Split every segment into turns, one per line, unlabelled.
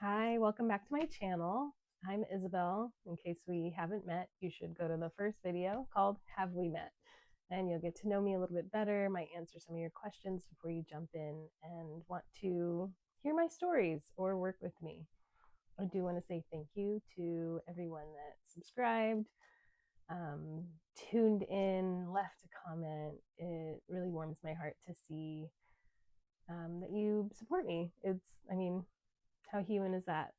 Hi, welcome back to my channel. I'm Isabel. In case we haven't met, you should go to the first video called Have We Met? And you'll get to know me a little bit better, might answer some of your questions before you jump in and want to hear my stories or work with me. I do want to say thank you to everyone that subscribed, um, tuned in, left a comment. It really warms my heart to see that you support me. How human is that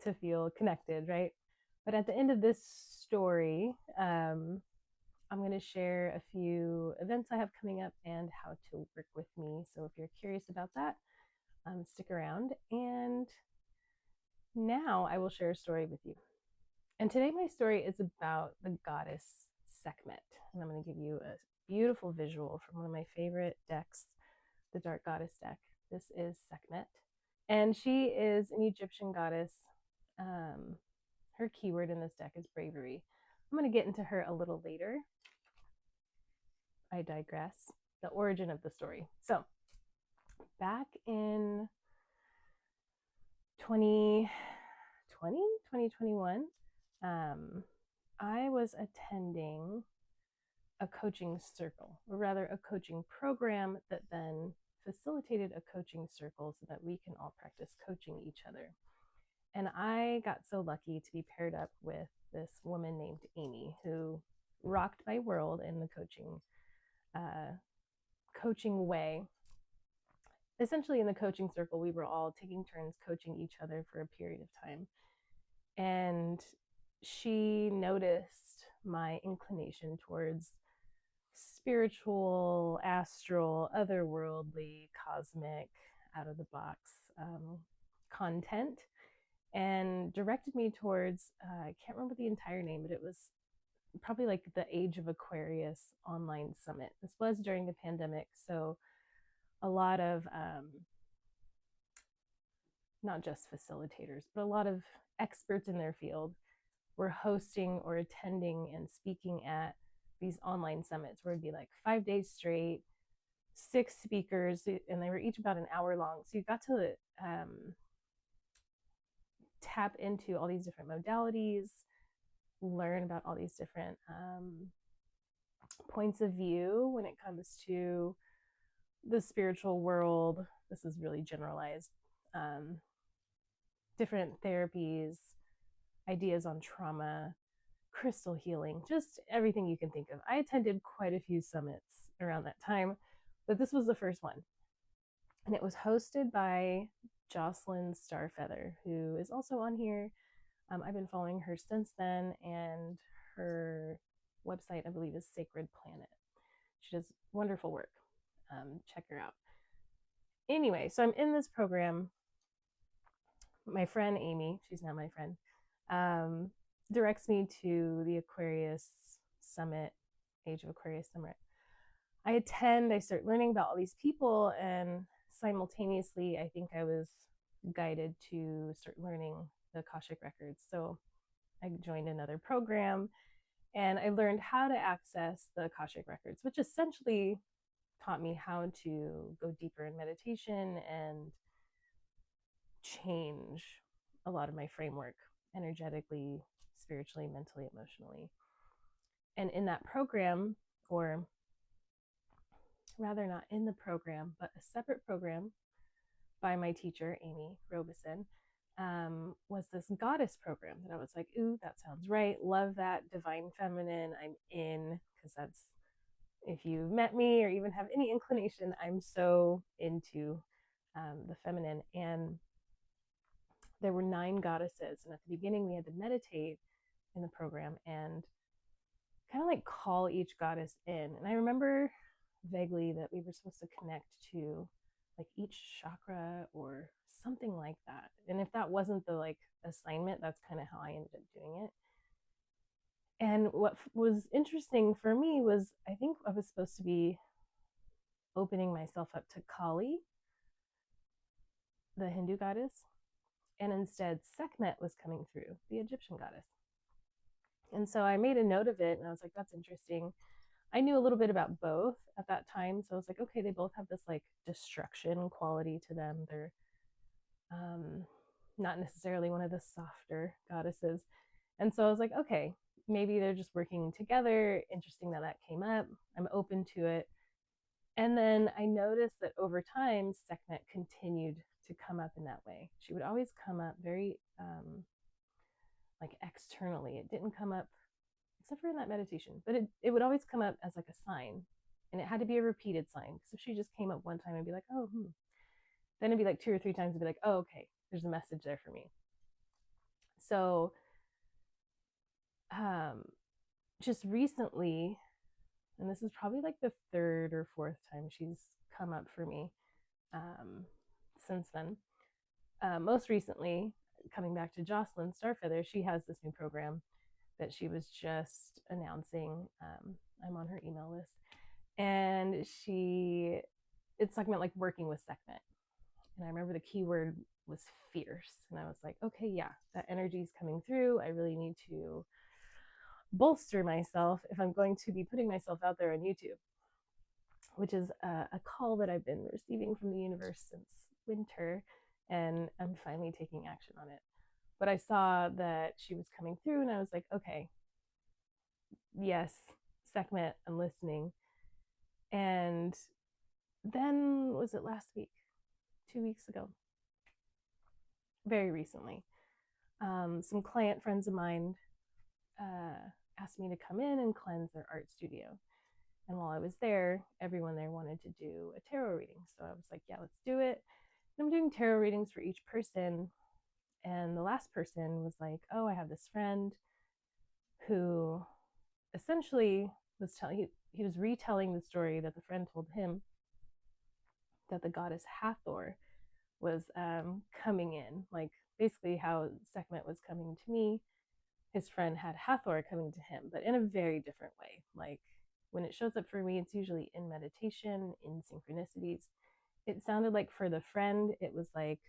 to feel connected, right? But at the end of this story, I'm going to share a few events I have coming up and how to work with me. So if you're curious about that, stick around. And now I will share a story with you. And today, my story is about the goddess Sekhmet. And I'm going to give you a beautiful visual from one of my favorite decks, the Dark Goddess deck. This is Sekhmet. And she is an Egyptian goddess. Her keyword in this deck is bravery. I'm going to get into her a little later. I digress. The origin of the story. So, back in 2021, I was attending a coaching circle, or rather a coaching program that then facilitated a coaching circle so that we can all practice coaching each other. And I got so lucky to be paired up with this woman named Amy, who rocked my world in the coaching way. Essentially, in the coaching circle, we were all taking turns coaching each other for a period of time. And she noticed my inclination towards spiritual, astral, otherworldly, cosmic, out of the box content, and directed me towards, I can't remember the entire name, but it was probably like the Age of Aquarius online summit. This was during the pandemic, so a lot of not just facilitators, but a lot of experts in their field were hosting or attending and speaking at these online summits where it'd be like 5 days straight, 6 speakers, and they were each about an hour long. So you got to tap into all these different modalities, learn about all these different points of view when it comes to the spiritual world. This is really generalized. Different therapies, ideas on trauma, crystal healing, just everything you can think of. I attended quite a few summits around that time, but this was the first one. And it was hosted by Jocelyn Starfeather, who is also on here. I've been following her since then, and her website, I believe, is Sacred Planet. She does wonderful work. Check her out. Anyway, so I'm in this program. My friend Amy, she's now my friend, directs me to the Aquarius Summit, Age of Aquarius Summit. I attend, I start learning about all these people, and simultaneously, I think I was guided to start learning the Akashic Records. So I joined another program and I learned how to access the Akashic Records, which essentially taught me how to go deeper in meditation and change a lot of my framework energetically, spiritually, mentally, emotionally. And in that program, or rather not in the program, but a separate program by my teacher, Amy Robeson, was this goddess program that I was like, ooh, that sounds right. Love that. Divine feminine. I'm in, because that's, if you've met me or even have any inclination, I'm so into the feminine. And there were 9 goddesses. And at the beginning, we had to meditate in the program and kind of like call each goddess in. And I remember vaguely that we were supposed to connect to like each chakra or something like that. And if that wasn't the like assignment, that's kind of how I ended up doing it. And what was interesting for me was I think I was supposed to be opening myself up to Kali, the Hindu goddess, and instead Sekhmet was coming through, the Egyptian goddess. And so I made a note of it and I was like, that's interesting. I knew a little bit about both at that time. So I was like, okay, they both have this like destruction quality to them. They're not necessarily one of the softer goddesses. And so I was like, okay, maybe they're just working together. Interesting that that came up. I'm open to it. And then I noticed that over time, Sekhmet continued to come up in that way. She would always come up very like externally. It didn't come up, except for in that meditation, but it would always come up as like a sign. And it had to be a repeated sign. Because if she just came up one time and be like, oh, then it'd be like 2 or 3 times and be like, oh, okay, there's a message there for me. So just recently, and this is probably like the 3rd or 4th time she's come up for me since then. Most recently, coming back to Jocelyn Starfeather, she has this new program that she was just announcing. I'm on her email list. And it's talking about like working with Sekhmet. And I remember the keyword was fierce. And I was like, okay, yeah, that energy is coming through. I really need to bolster myself if I'm going to be putting myself out there on YouTube, which is a call that I've been receiving from the universe since winter, and I'm finally taking action on it. But I saw that she was coming through, and I was like, okay, yes, Sekhmet, I'm listening. And then, was it last week? 2 weeks ago? Very recently. Some client friends of mine asked me to come in and cleanse their art studio. And while I was there, everyone there wanted to do a tarot reading. So I was like, yeah, let's do it. And I'm doing tarot readings for each person. And the last person was like, oh, I have this friend who essentially was telling, he was retelling the story that the friend told him, that the goddess Hathor was coming in, like basically how Sekhmet was coming to me. His friend had Hathor coming to him, but in a very different way. Like when it shows up for me, it's usually in meditation, in synchronicities. It sounded like for the friend, it was like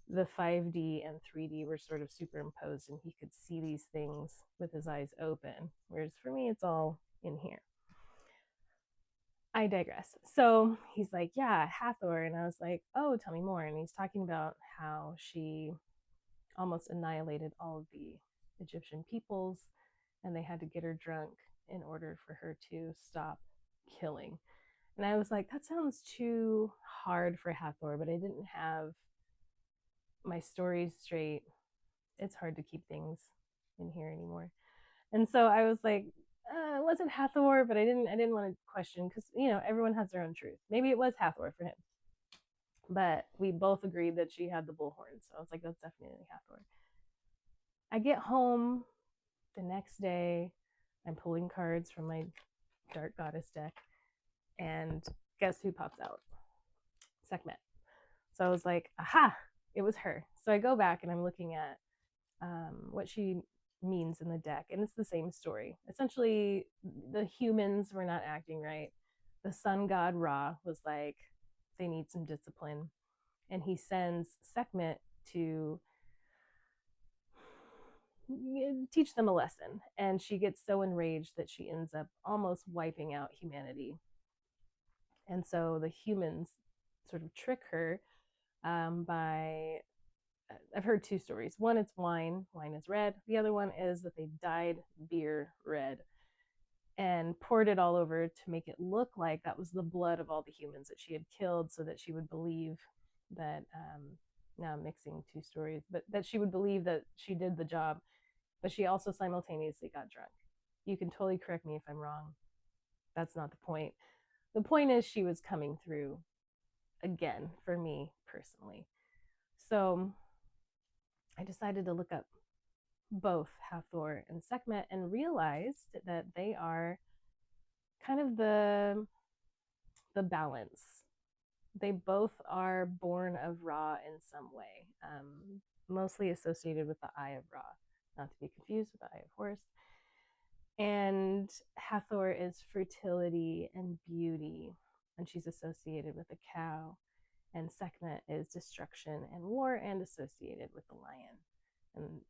the 5D and 3D were sort of superimposed and he could see these things with his eyes open. Whereas for me, it's all in here. I digress. So he's like, yeah, Hathor. And I was like, oh, tell me more. And he's talking about how she almost annihilated all of the Egyptian peoples and they had to get her drunk in order for her to stop killing. And I was like, that sounds too hard for Hathor, but I didn't have my stories straight. It's hard to keep things in here anymore. And so I was like, it wasn't Hathor, but I didn't want to question because everyone has their own truth. Maybe it was Hathor for him, but we both agreed that she had the bullhorn. So I was like, that's definitely Hathor. I get home the next day. I'm pulling cards from my Dark Goddess deck, and guess who pops out? Sekhmet. So I was like, aha, it was her. So I go back and I'm looking at what she means in the deck, and it's the same story. Essentially, the humans were not acting right. The sun god Ra was like, they need some discipline, and he sends Sekhmet to teach them a lesson. And she gets so enraged that she ends up almost wiping out humanity. And so the humans sort of trick her by, I've heard 2 stories. One, it's wine is red. The other one is that they dyed beer red and poured it all over to make it look like that was the blood of all the humans that she had killed, so that she would believe that, now I'm mixing 2 stories, but that she would believe that she did the job, but she also simultaneously got drunk. You can totally correct me if I'm wrong. That's not the point. The point is she was coming through again for me personally. So I decided to look up both Hathor and Sekhmet and realized that they are kind of the balance. They both are born of Ra in some way, mostly associated with the Eye of Ra, not to be confused with the Eye of Horus. And Hathor is fertility and beauty, and she's associated with the cow. And Sekhmet is destruction and war and associated with the lion. And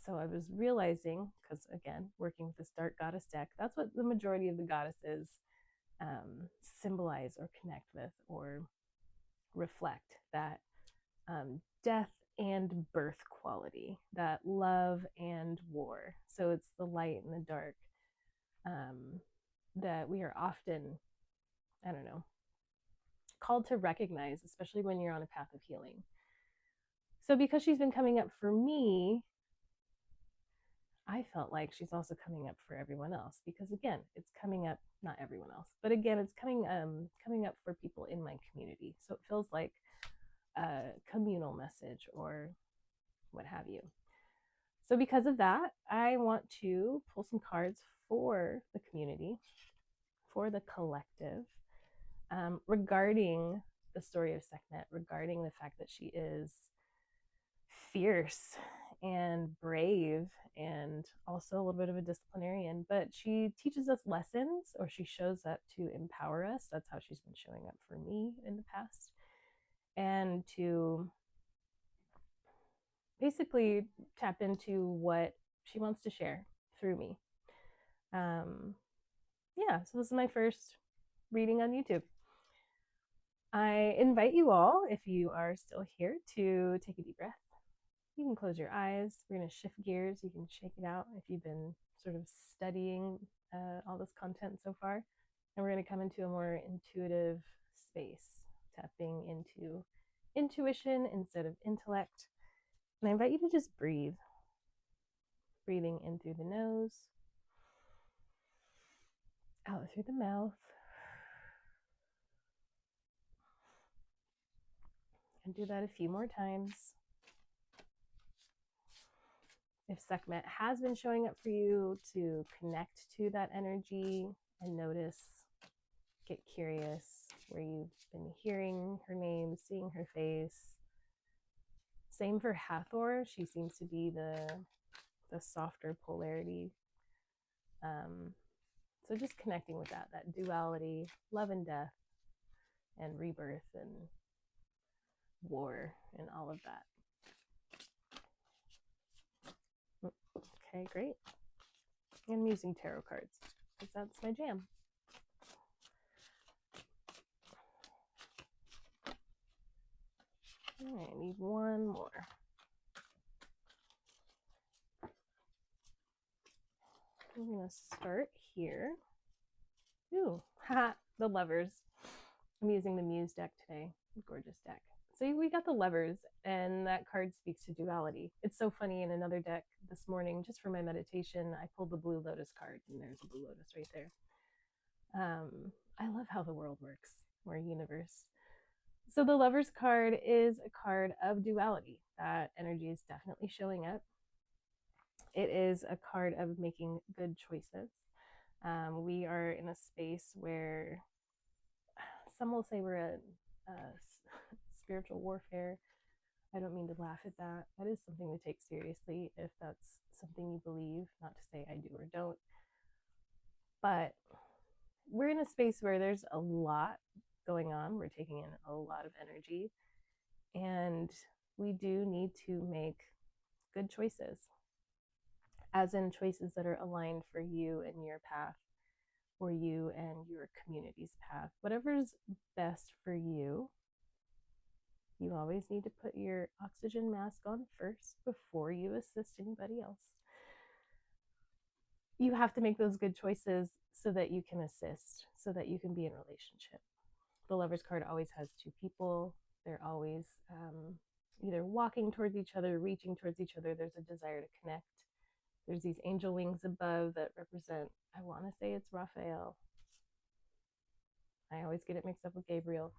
so I was realizing, because again, working with this Dark Goddess deck, that's what the majority of the goddesses symbolize or connect with or reflect, that death and birth quality, that love and war. So it's the light and the dark, that we are often, I don't know, called to recognize, especially when you're on a path of healing. So because she's been coming up for me, I felt like she's also coming up for everyone else, because again, it's coming up, not everyone else, but again, it's coming up for people in my community. So it feels like a communal message or what have you. So because of that, I want to pull some cards for the community, for the collective, regarding the story of Sekhmet, regarding the fact that she is fierce and brave and also a little bit of a disciplinarian, but she teaches us lessons, or she shows up to empower us. That's how she's been showing up for me in the past, and to basically tap into what she wants to share through me. Yeah, so this is my first reading on YouTube. I invite you all, if you are still here, to take a deep breath. You can close your eyes. We're going to shift gears. You can shake it out if you've been sort of studying all this content so far. And we're going to come into a more intuitive space, tapping into intuition instead of intellect. And I invite you to just breathe. Breathing in through the nose, out through the mouth. And do that a few more times. If Sekhmet has been showing up for you, to connect to that energy and notice, get curious where you've been hearing her name, seeing her face. Same for Hathor. She seems to be the softer polarity. So just connecting with that duality, love and death, and rebirth and war and all of that. Okay, great. I'm using tarot cards because that's my jam. All right, I need one more. I'm going to start here. Ooh, haha, the Lovers. I'm using the Muse deck today. Gorgeous deck. So we got the Lovers, and that card speaks to duality. It's so funny, in another deck this morning, just for my meditation, I pulled the Blue Lotus card, and there's a Blue Lotus right there. I love how the world works, or universe. So the Lovers card is a card of duality. That energy is definitely showing up. It is a card of making good choices. We are in a space where some will say we're at spiritual warfare. I don't mean to laugh at that. That is something to take seriously if that's something you believe, not to say I do or don't. But we're in a space where there's a lot going on. We're taking in a lot of energy, and we do need to make good choices, as in choices that are aligned for you and your path, or you and your community's path. Whatever's best for you. You always need to put your oxygen mask on first before you assist anybody else. You have to make those good choices so that you can assist, so that you can be in a relationship. The Lovers card always has two people. They're always either walking towards each other, reaching towards each other. There's a desire to connect. There's these angel wings above that represent, I want to say it's Raphael. I always get it mixed up with Gabriel.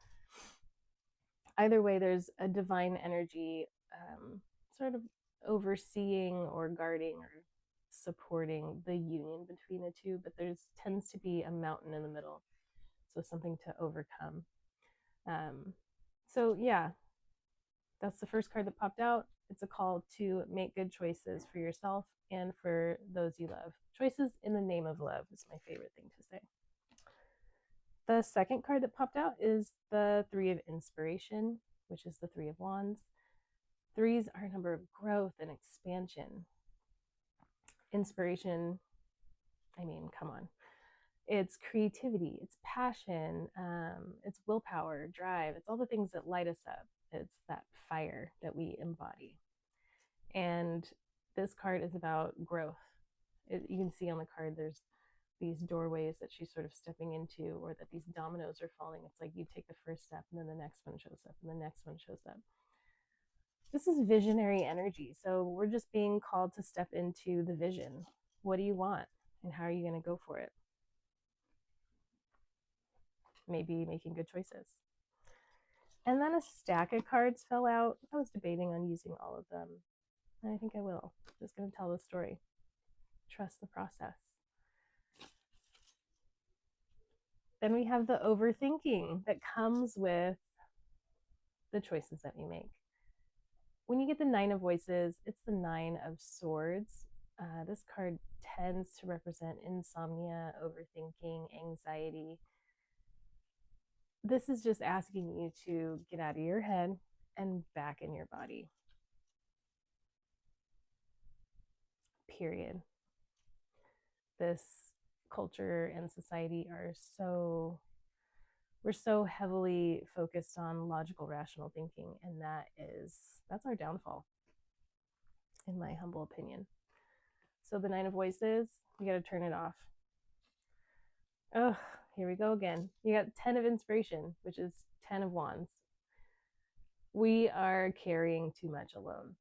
Either way, there's a divine energy sort of overseeing or guarding or supporting the union between the two, but there tends to be a mountain in the middle, so something to overcome. So yeah, that's the first card that popped out. It's a call to make good choices for yourself and for those you love. Choices in the name of love is my favorite thing to say. The second card that popped out is the Three of Inspiration, which is the Three of Wands. Threes are a number of growth and expansion. Inspiration, I mean, come on. It's creativity, it's passion, it's willpower, drive. It's all the things that light us up. It's that fire that we embody. And this card is about growth. You can see on the card there's these doorways that she's sort of stepping into, or that these dominoes are falling. It's like you take the first step and then the next one shows up and the next one shows up. This is visionary energy. So we're just being called to step into the vision. What do you want? And how are you going to go for it? Maybe making good choices. And then a stack of cards fell out. I was debating on using all of them. And I think I will. I'm just going to tell the story. Trust the process. Then we have the overthinking that comes with the choices that we make. When you get the Nine of Voices, it's the Nine of Swords. This card tends to represent insomnia, overthinking, anxiety. This is just asking you to get out of your head and back in your body. Period. This culture and society we're so heavily focused on logical, rational thinking, and that's our downfall, in my humble opinion. So the Nine of Voices, you got to turn it off. Oh, here we go again. You got 10 of Inspiration, which is 10 of Wands. We are carrying too much alone.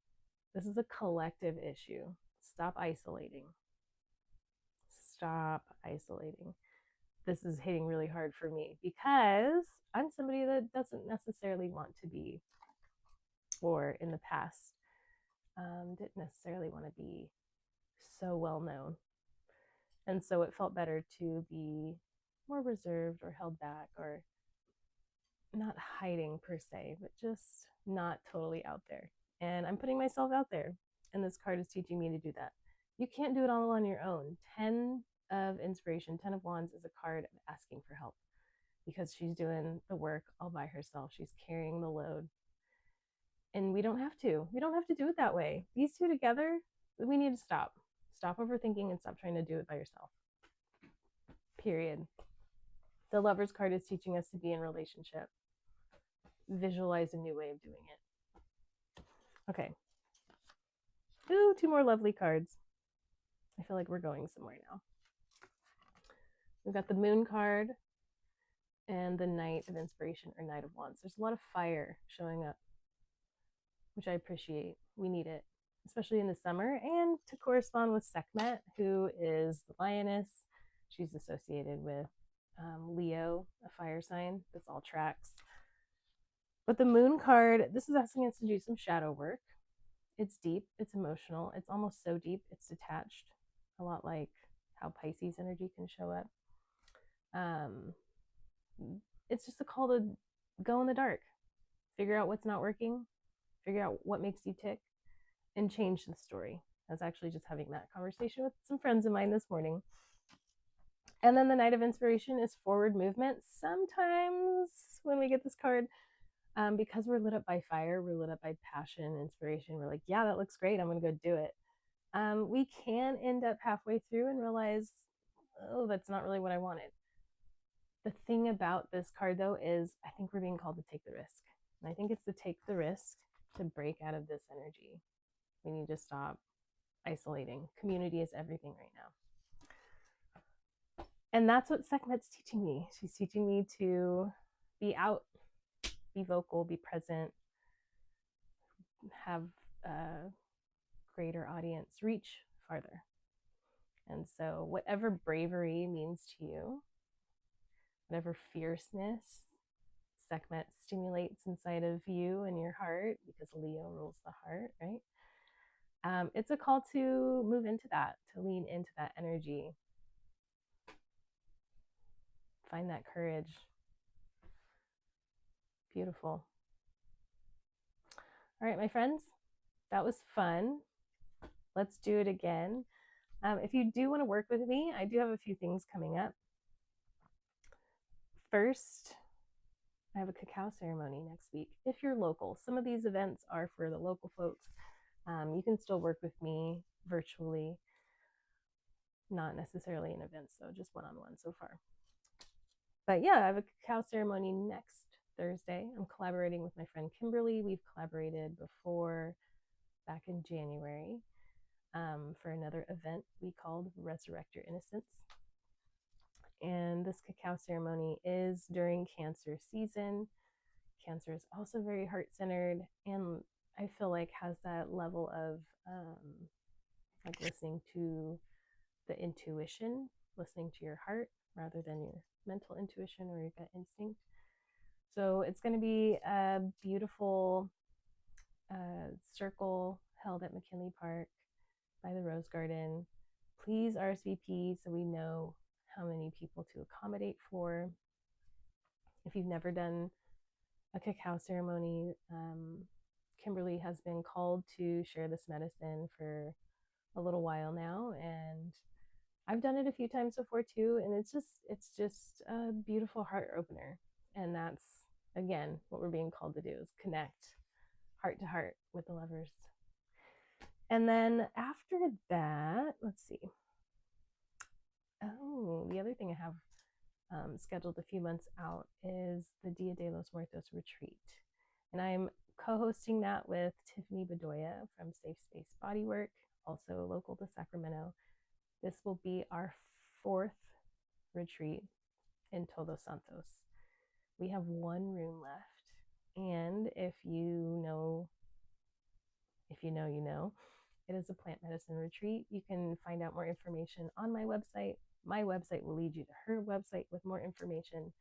This is a collective issue. Stop isolating. Stop isolating. This is hitting really hard for me because I'm somebody that doesn't necessarily want to be, or in the past, didn't necessarily want to be so well known. And so it felt better to be more reserved or held back, or not hiding per se, but just not totally out there. And I'm putting myself out there. And this card is teaching me to do that. You can't do it all on your own. 10 of Inspiration, 10 of Wands is a card of asking for help, because she's doing the work all by herself. She's carrying the load. And we don't have to. We don't have to do it that way. These two together, we need to stop. Stop overthinking and stop trying to do it by yourself. Period. The Lover's card is teaching us to be in relationship. Visualize a new way of doing it. Okay. Ooh, 2 more lovely cards. I feel like we're going somewhere now. We've got the Moon card and the Knight of Inspiration, or Knight of Wands. There's a lot of fire showing up, which I appreciate. We need it, especially in the summer, and to correspond with Sekhmet, who is the lioness. She's associated with Leo, a fire sign. This all tracks. But the Moon card, this is asking us to do some shadow work. It's deep, it's emotional, it's almost so deep it's detached, a lot like how Pisces energy can show up. It's just a call to go in the dark, figure out what's not working, figure out what makes you tick, and change the story. I was actually just having that conversation with some friends of mine this morning. And then the Knight of Inspiration is forward movement. Sometimes when we get this card, because we're lit up by fire, we're lit up by passion, inspiration, we're like, yeah, that looks great, I'm going to go do it. We can end up halfway through and realize, oh, that's not really what I wanted. The thing about this card, though, is I think we're being called to take the risk. And I think it's to take the risk to break out of this energy. We need to stop isolating. Community is everything right now. And that's what Sekhmet's teaching me. She's teaching me to be out, be vocal, be present, have a greater audience, reach farther. And so whatever bravery means to you, whatever fierceness Sekhmet stimulates inside of you and your heart, because Leo rules the heart, right? It's a call to move into that, to lean into that energy. Find that courage. Beautiful. All right, my friends, that was fun. Let's do it again. If you do want to work with me, I do have a few things coming up. First, I have a cacao ceremony next week. If you're local, some of these events are for the local folks. You can still work with me virtually, not necessarily in events, though, just one-on-one so far. But yeah, I have a cacao ceremony next Thursday. I'm collaborating with my friend Kimberly. We've collaborated before back in January for another event we called Resurrect Your Innocence. And this cacao ceremony is during Cancer season. Cancer is also very heart-centered, and I feel like has that level of like listening to the intuition, listening to your heart rather than your mental intuition or your gut instinct. So it's going to be a beautiful circle held at McKinley Park by the Rose Garden. Please RSVP so we know how many people to accommodate for. If you've never done a cacao ceremony, Kimberly has been called to share this medicine for a little while now, and I've done it a few times before too, and it's just a beautiful heart opener. And that's again what we're being called to do, is connect heart to heart with the lovers. And then after that, let's see. Oh, the other thing I have scheduled a few months out is the Dia de los Muertos retreat. And I'm co-hosting that with Tiffany Bedoya from Safe Space Bodywork, also local to Sacramento. This will be our 4th retreat in Todos Santos. We have 1 room left. And if you know, you know, it is a plant medicine retreat. You can find out more information on my website. My website will lead you to her website with more information.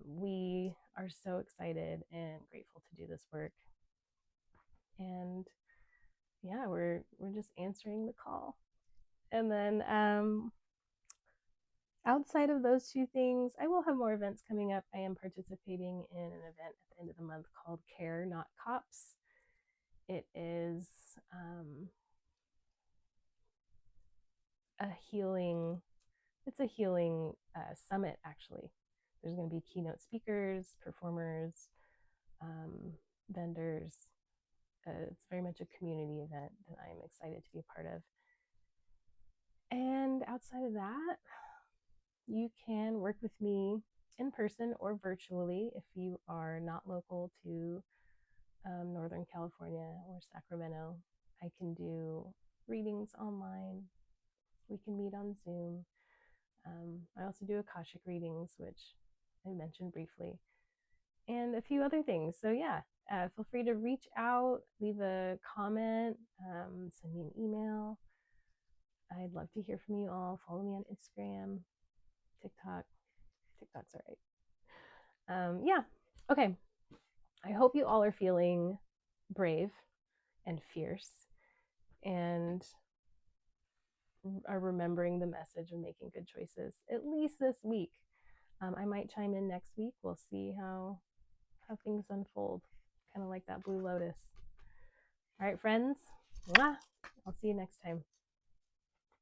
We are so excited and grateful to do this work. And yeah, we're just answering the call. And then outside of those 2 things, I will have more events coming up. I am participating in an event at the end of the month called Care Not Cops. It is a healing summit, actually. There's going to be keynote speakers, performers, vendors. It's very much a community event that I'm excited to be a part of. And outside of that, you can work with me in person or virtually if you are not local to Northern California or Sacramento. I can do readings online. We can meet on Zoom. I also do Akashic readings, which I mentioned briefly, and a few other things. So yeah, feel free to reach out, leave a comment, send me an email. I'd love to hear from you all. Follow me on Instagram, TikTok. TikTok's all right. Yeah, okay. I hope you all are feeling brave and fierce and are remembering the message and making good choices, at least this week. I might chime in next week. We'll see how things unfold, kind of like that Blue Lotus. All right, friends. Mwah. I'll see you next time.